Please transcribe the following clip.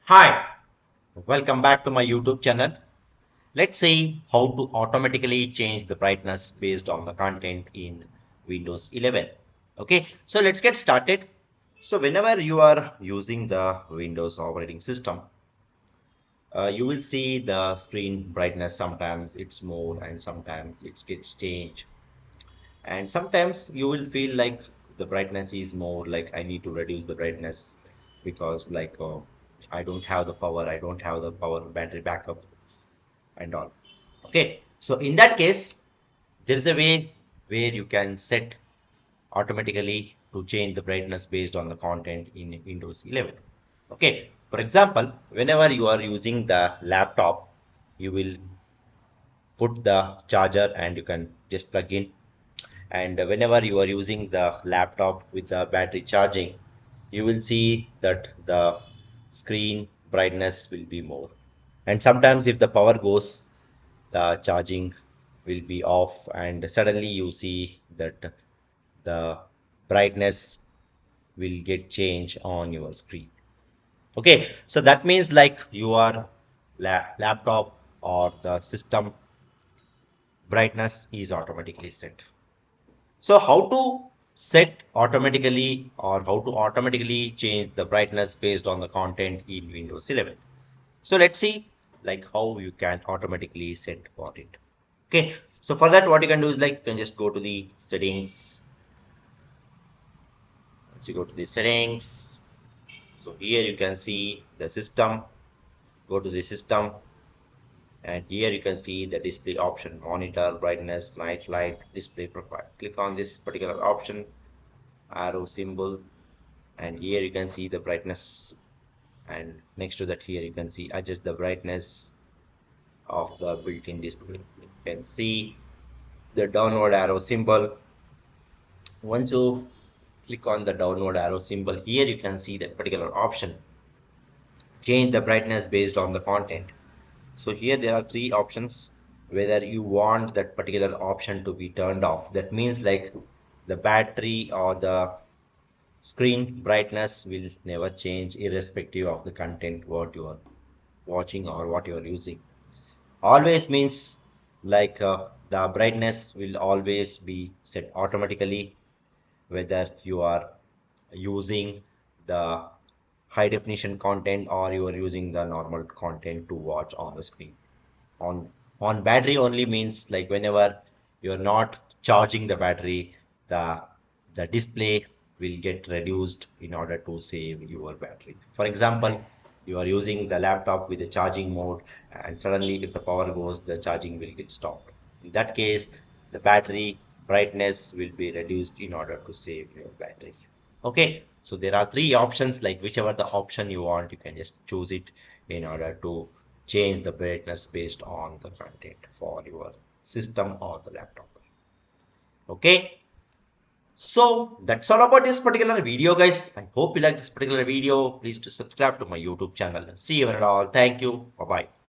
Hi, welcome back to my YouTube channel. Let's see how to automatically change the brightness based on the content in Windows 11. Okay, so let's get started. So whenever you are using the Windows operating system, you will see the screen brightness. Sometimes it's more and sometimes it gets changed. And sometimes you will feel like the brightness is more, like I need to reduce the brightness because I don't have the power, I don't have the power battery backup and all. Okay, so in that case, there is a way where you can set automatically to change the brightness based on the content in Windows 11. Okay, for example, whenever you are using the laptop, you will put the charger and you can just plug in. And whenever you are using the laptop with the battery charging, you will see that the screen brightness will be more. And sometimes if the power goes, the charging will be off and suddenly you see that the brightness will get changed on your screen. Okay, so that means like your laptop or the system brightness is automatically set. So how to set automatically or how to automatically change the brightness based on the content in Windows 11. So let's see like how you can automatically set for it. Okay, so for that what you can do is like you can just go to the settings. Once you go to the settings, so here you can see the system. Go to the system and here you can see the display option, monitor, brightness, night light, display profile. Click on this particular option, arrow symbol, and here you can see the brightness, and next to that here you can see adjust the brightness of the built-in display. You can see the downward arrow symbol. Once you click on the downward arrow symbol, here you can see that particular option, change the brightness based on the content. So here there are three options, whether you want that particular option to be turned off. That means like the battery or the screen brightness will never change irrespective of the content what you are watching or what you are using. Always means like the brightness will always be set automatically whether you are using the high definition content or you are using the normal content to watch on the screen. On battery only means like whenever you are not charging the battery, the the display will get reduced in order to save your battery. For example, you are using the laptop with the charging mode and suddenly if the power goes, the charging will get stopped. In that case, the battery brightness will be reduced in order to save your battery. Okay, so there are three options, like whichever the option you want, you can just choose it in order to change the brightness based on the content for your system or the laptop. Okay, so that's all about this particular video, guys. I hope you like this particular video. Please to subscribe to my YouTube channel. See you at all. Thank you. Bye bye.